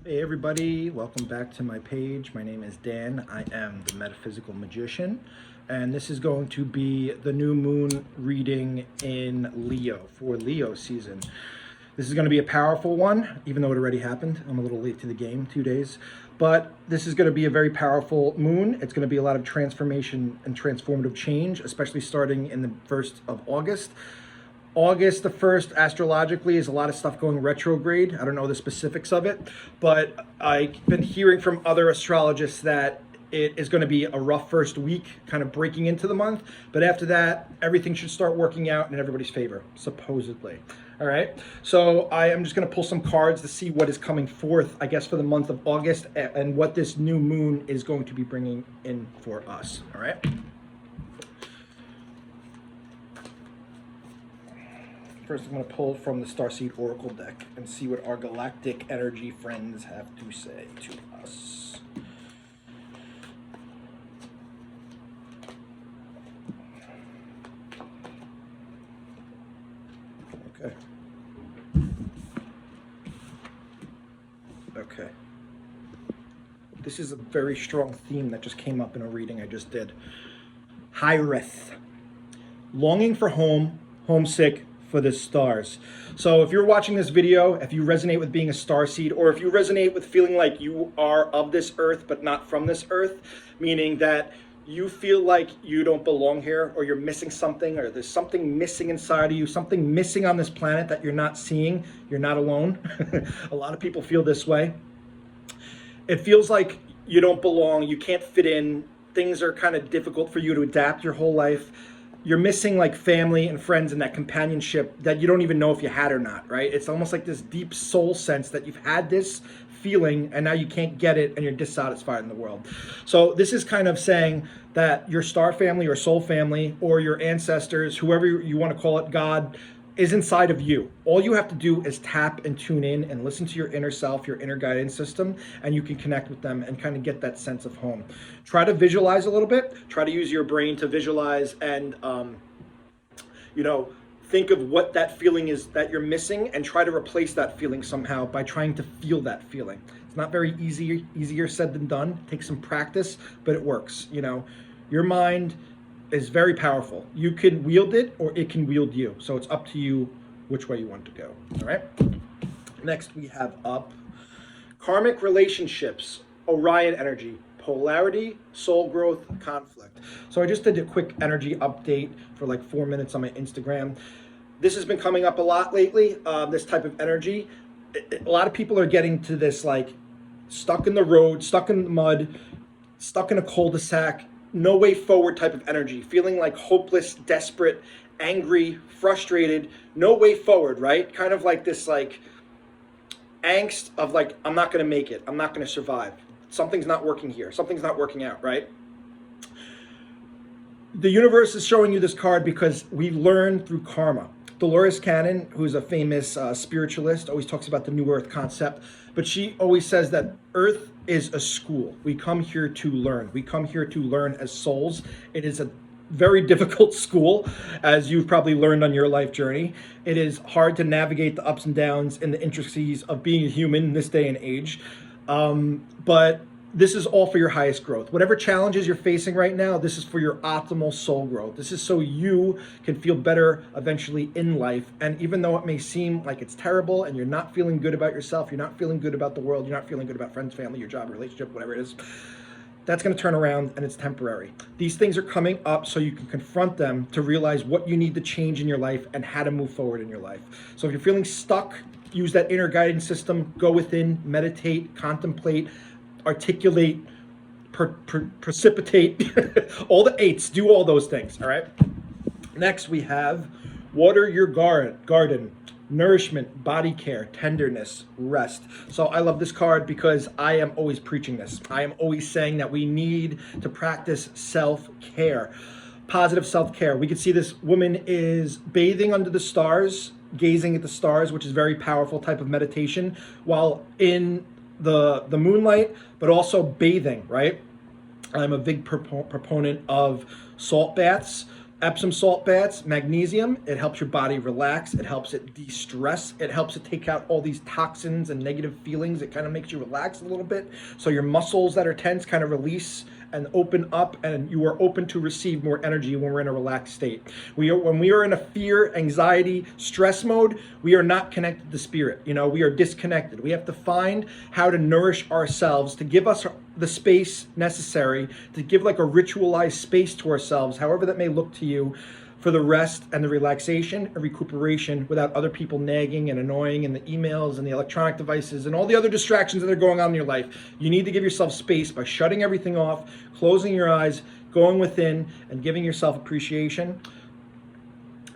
Hey everybody, welcome back to my page. My name is Dan. I am the Metaphysical Magician, and this is going to be the new moon reading in Leo for Leo season. This is going to be a powerful one, even though it already happened. I'm a little late to the game, 2 days. But this is going to be a very powerful moon. It's going to be a lot of transformation and transformative change, especially starting in the 1st of August. August the 1st, astrologically, is a lot of stuff going retrograde. I don't know the specifics of it, but I've been hearing from other astrologists that it is going to be a rough first week, kind of breaking into the month. But after that, everything should start working out in everybody's favor, supposedly. All right. So I am just going to pull some cards to see what is coming forth, I guess, for the month of August and what this new moon is going to be bringing in for us. All right. First, I'm going to pull from the Starseed Oracle deck and see what our galactic energy friends have to say to us. Okay. Okay. This is a very strong theme that just came up in a reading I just did. Hyreth. Longing for home, homesick for the stars. So if you're watching this video, if you resonate with being a starseed, or if you resonate with feeling like you are of this earth but not from this earth, meaning that you feel like you don't belong here, or you're missing something, or there's something missing inside of you, something missing on this planet that you're not seeing, you're not alone. A lot of people feel this way. It feels like you don't belong, you can't fit in, things are kind of difficult for you to adapt your whole life. You're missing like family and friends and that companionship that you don't even know if you had or not, right? It's almost like this deep soul sense that you've had this feeling and now you can't get it and you're dissatisfied in the world. So this is kind of saying that your star family or soul family or your ancestors, whoever you want to call it, God, is inside of you. All you have to do is tap and tune in and listen to your inner self, your inner guidance system, and you can connect with them and kind of get that sense of home. Try to visualize a little bit. Try to use your brain to visualize and, think of what that feeling is that you're missing and try to replace that feeling somehow by trying to feel that feeling. It's not very easier said than done. It takes some practice, but it works. Your mind is very powerful. You can wield it or it can wield you. So it's up to you which way you want to go. All right. Next we have up karmic relationships, Orion energy, polarity, soul growth, conflict. So I just did a quick energy update for like 4 minutes on my Instagram. This has been coming up a lot lately, this type of energy. A lot of people are getting to this like stuck in the road, stuck in the mud, stuck in a cul-de-sac, no way forward type of energy, feeling like hopeless, desperate, angry, frustrated, no way forward, right? Kind of like this like angst of like, I'm not going to make it. I'm not going to survive. Something's not working here. Something's not working out, right? The universe is showing you this card because we learn through karma. Dolores Cannon, who's a famous spiritualist, always talks about the New Earth concept, but she always says that Earth is a school. We come here to learn. We come here to learn as souls. It is a very difficult school, as you've probably learned on your life journey. It is hard to navigate the ups and downs and the intricacies of being a human in this day and age. But this is all for your highest growth. Whatever challenges you're facing right now, this is for your optimal soul growth. This is so you can feel better eventually in life. And even though it may seem like it's terrible and you're not feeling good about yourself, you're not feeling good about the world, you're not feeling good about friends, family, your job, relationship, whatever it is, that's going to turn around and it's temporary. These things are coming up so you can confront them to realize what you need to change in your life and how to move forward in your life. So if you're feeling stuck, use that inner guidance system, go within, meditate, contemplate, articulate, precipitate, all the eights, do all those things, all right? Next, we have water your garden, nourishment, body care, tenderness, rest. So I love this card because I am always preaching this. I am always saying that we need to practice self-care, positive self-care. We can see this woman is bathing under the stars, gazing at the stars, which is very powerful type of meditation, while in the moonlight, but also bathing, right? I'm a big proponent of salt baths. Epsom salt baths, magnesium, it helps your body relax. It helps it de-stress. It helps it take out all these toxins and negative feelings. It kind of makes you relax a little bit. So your muscles that are tense kind of release and open up, and you are open to receive more energy when we're in a relaxed state. When we are in a fear, anxiety, stress mode, we are not connected to spirit. We are disconnected. We have to find how to nourish ourselves, to give us the space necessary, to give like a ritualized space to ourselves, however that may look to you, for the rest and the relaxation and recuperation without other people nagging and annoying, and the emails and the electronic devices and all the other distractions that are going on in your life. You need to give yourself space by shutting everything off, closing your eyes, going within, and giving yourself appreciation.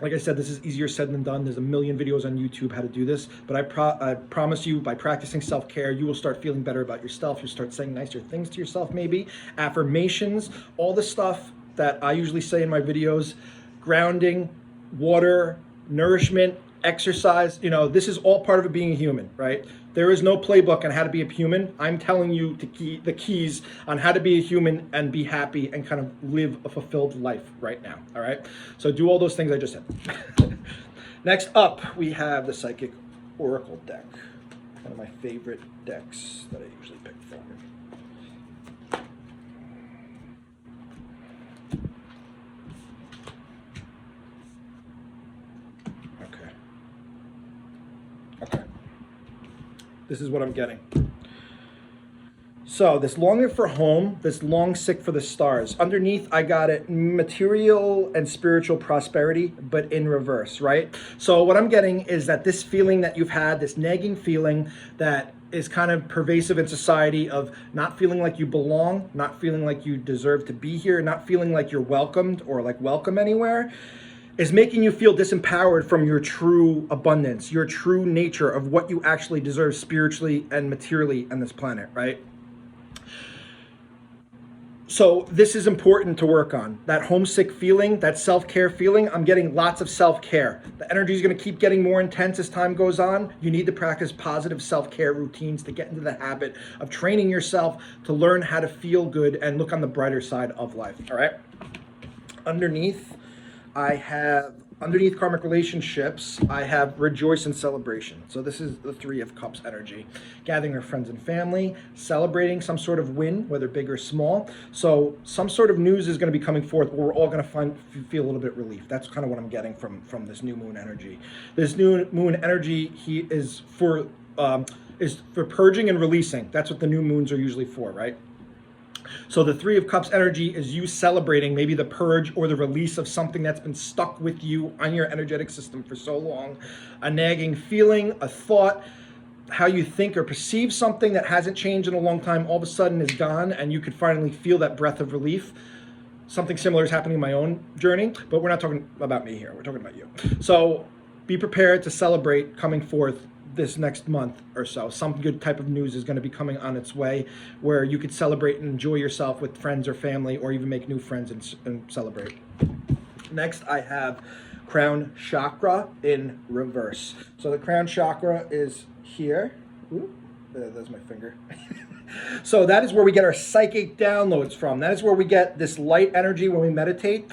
Like I said, this is easier said than done. There's a million videos on YouTube how to do this, but I promise you, by practicing self-care, you will start feeling better about yourself. You'll start saying nicer things to yourself, maybe. Affirmations, all the stuff that I usually say in my videos. Grounding, water, nourishment, exercise, this is all part of it being a human, right? There is no playbook on how to be a human. I'm telling you the keys on how to be a human and be happy and kind of live a fulfilled life right now, all right? So do all those things I just said. Next up, we have the Psychic Oracle deck, one of my favorite decks that I usually pick from. This is what I'm getting. So this longing for home, this long sick for the stars. Underneath, I got it material and spiritual prosperity, but in reverse, right? So what I'm getting is that this feeling that you've had, this nagging feeling that is kind of pervasive in society, of not feeling like you belong, not feeling like you deserve to be here, not feeling like you're welcomed or like welcome anywhere, is making you feel disempowered from your true abundance, your true nature of what you actually deserve spiritually and materially on this planet, right? So this is important to work on. That homesick feeling, that self-care feeling, I'm getting lots of self-care. The energy is going to keep getting more intense as time goes on. You need to practice positive self-care routines to get into the habit of training yourself to learn how to feel good and look on the brighter side of life, all right? Underneath karmic relationships, I have rejoice and celebration. So this is the Three of Cups energy. Gathering our friends and family, celebrating some sort of win, whether big or small. So some sort of news is going to be coming forth where we're all going to feel a little bit relief. That's kind of what I'm getting from this new moon energy. This new moon energy is for purging and releasing. That's what the new moons are usually for, right? So the Three of Cups energy is you celebrating maybe the purge or the release of something that's been stuck with you on your energetic system for so long. A nagging feeling, a thought, how you think or perceive something that hasn't changed in a long time all of a sudden is gone, and you could finally feel that breath of relief. Something similar is happening in my own journey, but we're not talking about me here. We're talking about you. So be prepared to celebrate coming forth this next month or so. Some good type of news is going to be coming on its way where you could celebrate and enjoy yourself with friends or family, or even make new friends and celebrate. Next, I have Crown Chakra in reverse. So the Crown Chakra is here. Ooh, there's my finger. So that is where we get our psychic downloads from. That is where we get this light energy when we meditate.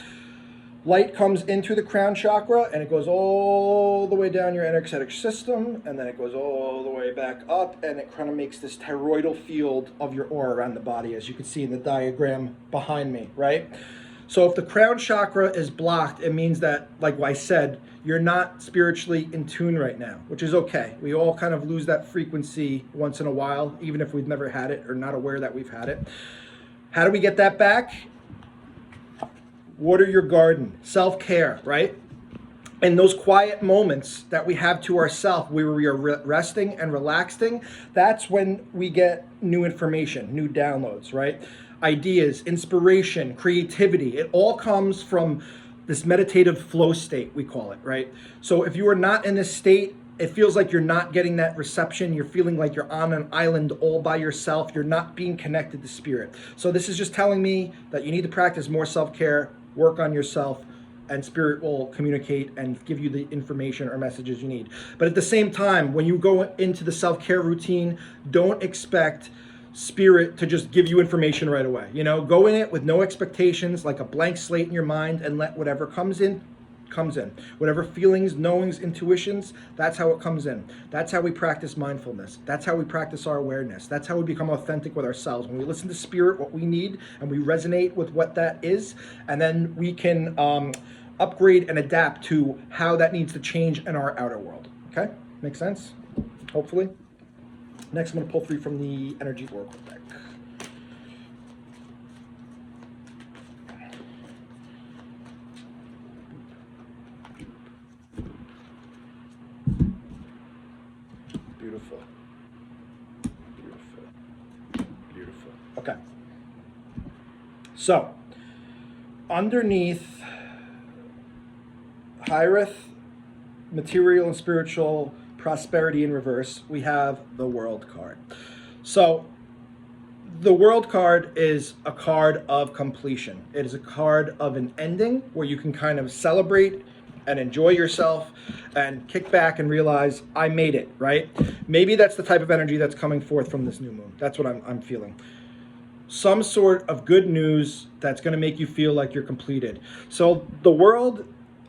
Light comes in through the crown chakra, and it goes all the way down your energetic system, and then it goes all the way back up, and it kind of makes this toroidal field of your aura around the body, as you can see in the diagram behind me, right? So if the crown chakra is blocked, it means that, like I said, you're not spiritually in tune right now, which is okay. We all kind of lose that frequency once in a while, even if we've never had it or not aware that we've had it. How do we get that back? Water your garden, self-care, right? And those quiet moments that we have to ourselves where we are resting and relaxing, that's when we get new information, new downloads, right? Ideas, inspiration, creativity, it all comes from this meditative flow state, we call it, right? So if you are not in this state, it feels like you're not getting that reception. You're feeling like you're on an island all by yourself. You're not being connected to spirit. So this is just telling me that you need to practice more self-care, work on yourself, and spirit will communicate and give you the information or messages you need. But at the same time, when you go into the self-care routine, don't expect spirit to just give you information right away. You know, go in it with no expectations, like a blank slate in your mind, and let whatever comes in. Whatever feelings, knowings, intuitions, that's how it comes in. That's how we practice mindfulness. That's how we practice our awareness. That's how we become authentic with ourselves. When we listen to spirit, what we need, and we resonate with what that is, and then we can upgrade and adapt to how that needs to change in our outer world. Okay? Make sense? Hopefully. Next, I'm going to pull 3 from the Energy Oracle deck. Beautiful. Beautiful. Beautiful. Okay. So, underneath Hyreth, material and spiritual prosperity in reverse, we have the World card. So, the World card is a card of completion. It is a card of an ending where you can kind of celebrate and enjoy yourself and kick back and realize I made it, right? Maybe that's the type of energy that's coming forth from this new moon. That's what I'm feeling. Some sort of good news that's going to make you feel like you're completed. So the World,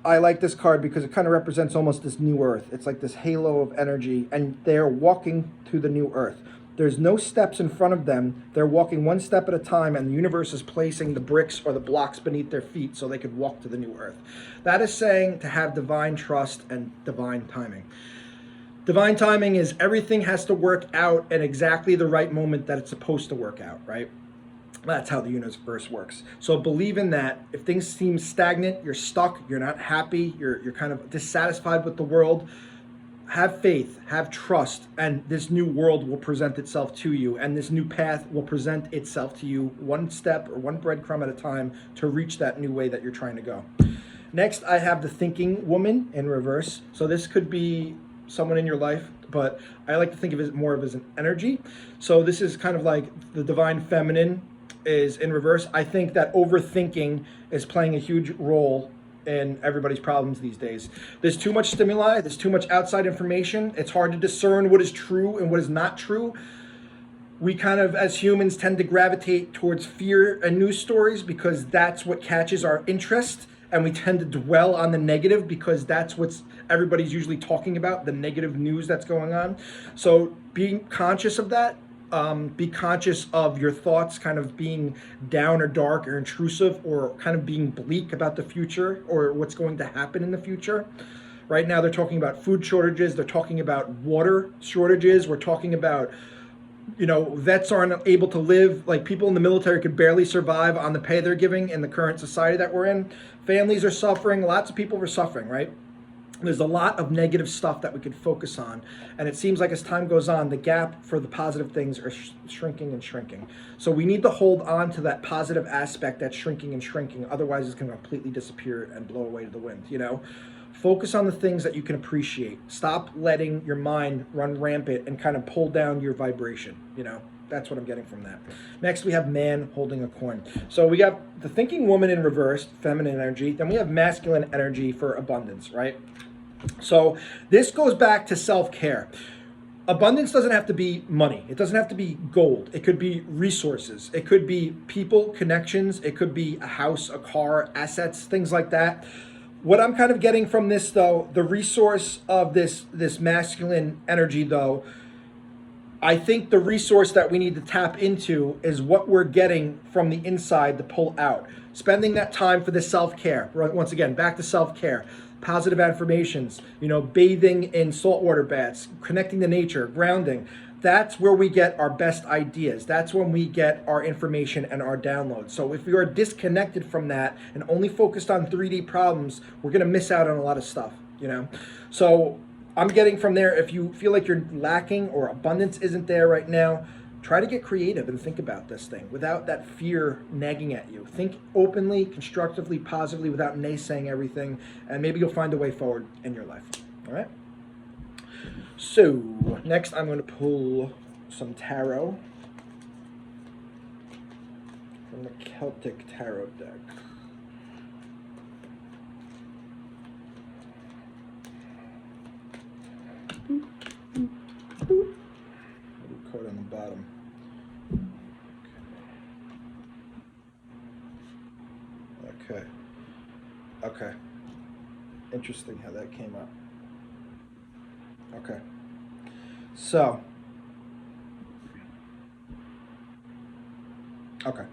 I like this card because it kind of represents almost this new earth. It's like this halo of energy, and they're walking to the new earth. There's no steps in front of them. They're walking one step at a time, and the universe is placing the bricks or the blocks beneath their feet so they could walk to the new earth. That is saying to have divine trust and divine timing. Divine timing is everything has to work out at exactly the right moment that it's supposed to work out, right? That's how the universe works. So believe in that. If things seem stagnant, you're stuck, you're not happy, you're kind of dissatisfied with the world, have faith, have trust, and this new world will present itself to you, and this new path will present itself to you one step or one breadcrumb at a time to reach that new way that you're trying to go. Next, I have the Thinking Woman in reverse. So this could be someone in your life, but I like to think of it more of as an energy. So this is kind of like the divine feminine is in reverse. I think that overthinking is playing a huge role in everybody's problems these days. There's too much stimuli, there's too much outside information. It's hard to discern what is true and what is not true. We kind of, as humans, tend to gravitate towards fear and news stories because that's what catches our interest, and we tend to dwell on the negative because that's what everybody's usually talking about, the negative news that's going on. So being conscious of that, be conscious of your thoughts kind of being down or dark or intrusive or kind of being bleak about the future or what's going to happen in the future. Right now they're talking about food shortages, they're talking about water shortages, we're talking about, you know, vets aren't able to live, like people in the military could barely survive on the pay they're giving in the current society that we're in. Families are suffering, lots of people are suffering, right? There's a lot of negative stuff that we could focus on. And it seems like as time goes on, the gap for the positive things are shrinking and shrinking. So we need to hold on to that positive aspect that's shrinking and shrinking. Otherwise, it's going to completely disappear and blow away to the wind, you know? Focus on the things that you can appreciate. Stop letting your mind run rampant and kind of pull down your vibration, you know? That's what I'm getting from that. Next, we have man holding a coin. So we got the Thinking Woman in reverse, feminine energy. Then we have masculine energy for abundance, right? So this goes back to self-care. Abundance doesn't have to be money. It doesn't have to be gold. It could be resources. It could be people, connections. It could be a house, a car, assets, things like that. What I'm kind of getting from this, though, the resource of this masculine energy, though, I think the resource that we need to tap into is what we're getting from the inside to pull out. Spending that time for the self-care. Once again, back to self-care. Positive affirmations, you know, bathing in saltwater baths, connecting to nature, grounding. That's where we get our best ideas. That's when we get our information and our downloads. So if we are disconnected from that and only focused on 3D problems, we're going to miss out on a lot of stuff, you know? So I'm getting from there, if you feel like you're lacking or abundance isn't there right now, try to get creative and think about this thing without that fear nagging at you. Think openly, constructively, positively, without naysaying everything, and maybe you'll find a way forward in your life. All right? So, next I'm going to pull some tarot from the Celtic Tarot deck. Card on the bottom. Okay. Okay. Interesting how that came up. Okay. So. Okay.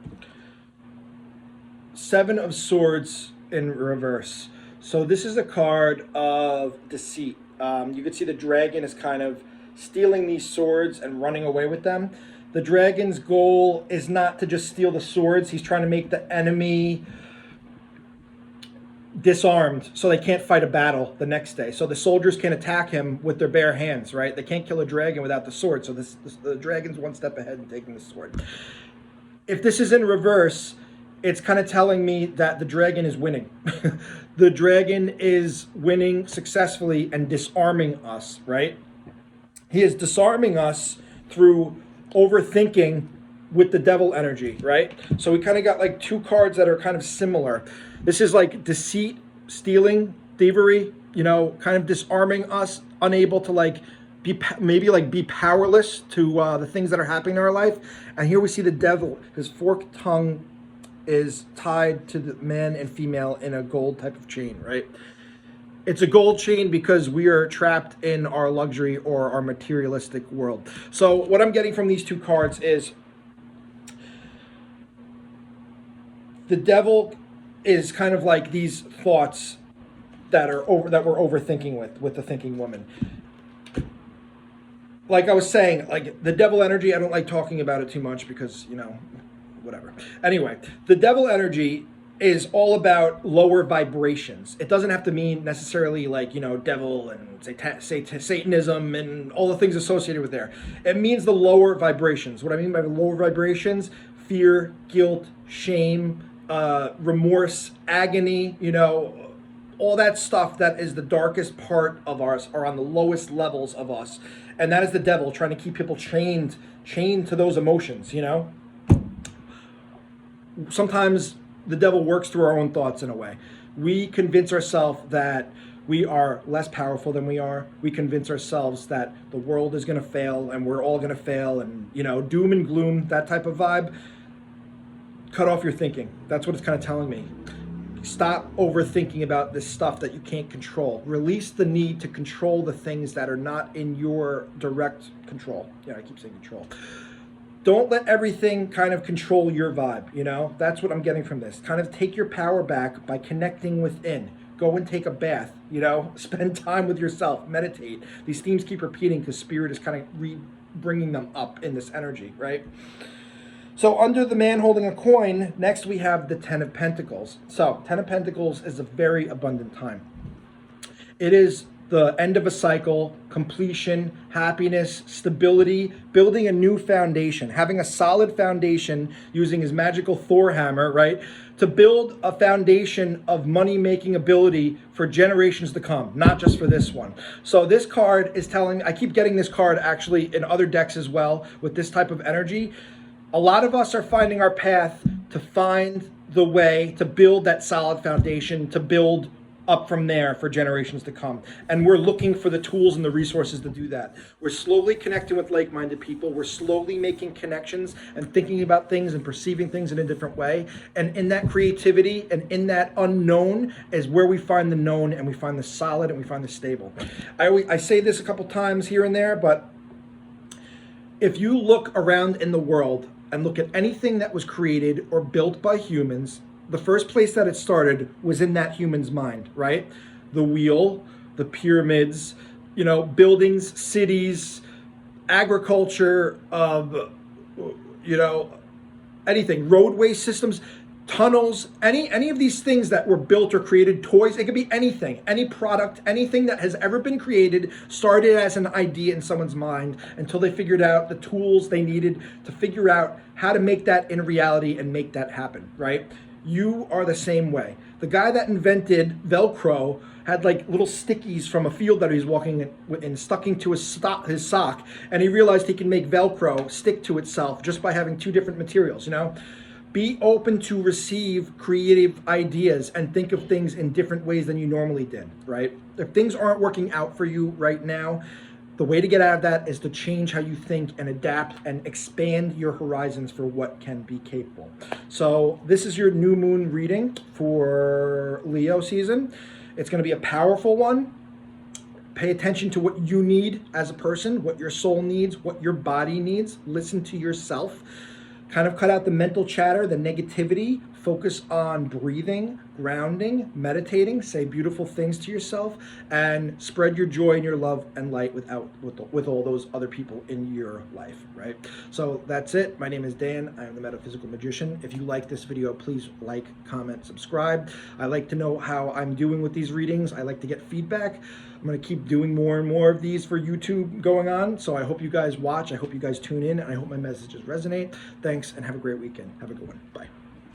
Seven of Swords in reverse. So this is a card of deceit. You can see the dragon is kind of stealing these swords and running away with them. The dragon's goal is not to just steal the swords. He's trying to make the enemy disarmed so they can't fight a battle the next day. So the soldiers can attack him with their bare hands, right? They can't kill a dragon without the sword. So the dragon's one step ahead in taking the sword. If this is in reverse, it's kind of telling me that the dragon is winning. The dragon is winning successfully and disarming us, right? He is disarming us through overthinking with the devil energy, right? So we kind of got like two cards that are kind of similar. This is like deceit, stealing, thievery, you know, kind of disarming us, unable to like be powerless to the things that are happening in our life. And here we see the devil. His forked tongue is tied to the man and female in a gold type of chain, right? It's a gold chain because we are trapped in our luxury or our materialistic world. So what I'm getting from these two cards is the devil is kind of like these thoughts that we're overthinking with the thinking woman. Like I was saying, like the devil energy, I don't like talking about it too much because, you know, whatever. Anyway, the devil energy is all about lower vibrations. It doesn't have to mean necessarily like, you know, devil and Satanism and all the things associated with there. It means the lower vibrations. What I mean by the lower vibrations, fear, guilt, shame, remorse, agony, you know, all that stuff that is the darkest part of us are on the lowest levels of us. And that is the devil trying to keep people chained to those emotions, you know? Sometimes the devil works through our own thoughts in a way. We convince ourselves that we are less powerful than we are. We convince ourselves that the world is going to fail and we're all going to fail and, you know, doom and gloom, that type of vibe. Cut off your thinking. That's what it's kind of telling me. Stop overthinking about this stuff that you can't control. Release the need to control the things that are not in your direct control. Yeah, I keep saying control. Don't let everything kind of control your vibe, you know? That's what I'm getting from this. Kind of take your power back by connecting within. Go and take a bath, you know? Spend time with yourself. Meditate. These themes keep repeating because Spirit is kind of bringing them up in this energy, right? So under the man holding a coin, next we have the Ten of Pentacles. So 10 of Pentacles is a very abundant time. It is the end of a cycle, completion, happiness, stability, building a new foundation, having a solid foundation using his magical Thor hammer, right? To build a foundation of money-making ability for generations to come, not just for this one. So this card is telling, I keep getting this card actually in other decks as well with this type of energy. A lot of us are finding our path to find the way to build that solid foundation, to build up from there for generations to come. And we're looking for the tools and the resources to do that. We're slowly connecting with like-minded people. We're slowly making connections and thinking about things and perceiving things in a different way. And in that creativity and in that unknown is where we find the known and we find the solid and we find the stable. I say this a couple times here and there, but if you look around in the world and look at anything that was created or built by humans, the first place that it started was in that human's mind, right? The wheel, the pyramids, you know, buildings, cities, agriculture, you know, anything, roadway systems, tunnels, any of these things that were built or created, toys, it could be anything, any product, anything that has ever been created started as an idea in someone's mind until they figured out the tools they needed to figure out how to make that in reality and make that happen, right? You are the same way. The guy that invented Velcro had like little stickies from a field that he was walking in and stuck into his sock, and he realized he can make Velcro stick to itself just by having two different materials, you know? Be open to receive creative ideas and think of things in different ways than you normally did, right? If things aren't working out for you right now, The way to get out of that is to change how you think and adapt and expand your horizons for what can be capable. So this is your new moon reading for Leo season. It's going to be a powerful one. Pay attention to what you need as a person, what your soul needs, what your body needs. Listen to yourself. Kind of cut out the mental chatter, the negativity. Focus on breathing, grounding, meditating. Say beautiful things to yourself, and spread your joy and your love and light with all those other people in your life, right? So that's it. My name is Dan. I am the Metaphysical Magician. If you like this video, please like, comment, subscribe. I like to know how I'm doing with these readings. I like to get feedback. I'm going to keep doing more and more of these for YouTube going on. So I hope you guys watch. I hope you guys tune in. And I hope my messages resonate. Thanks, and have a great weekend. Have a good one. Bye.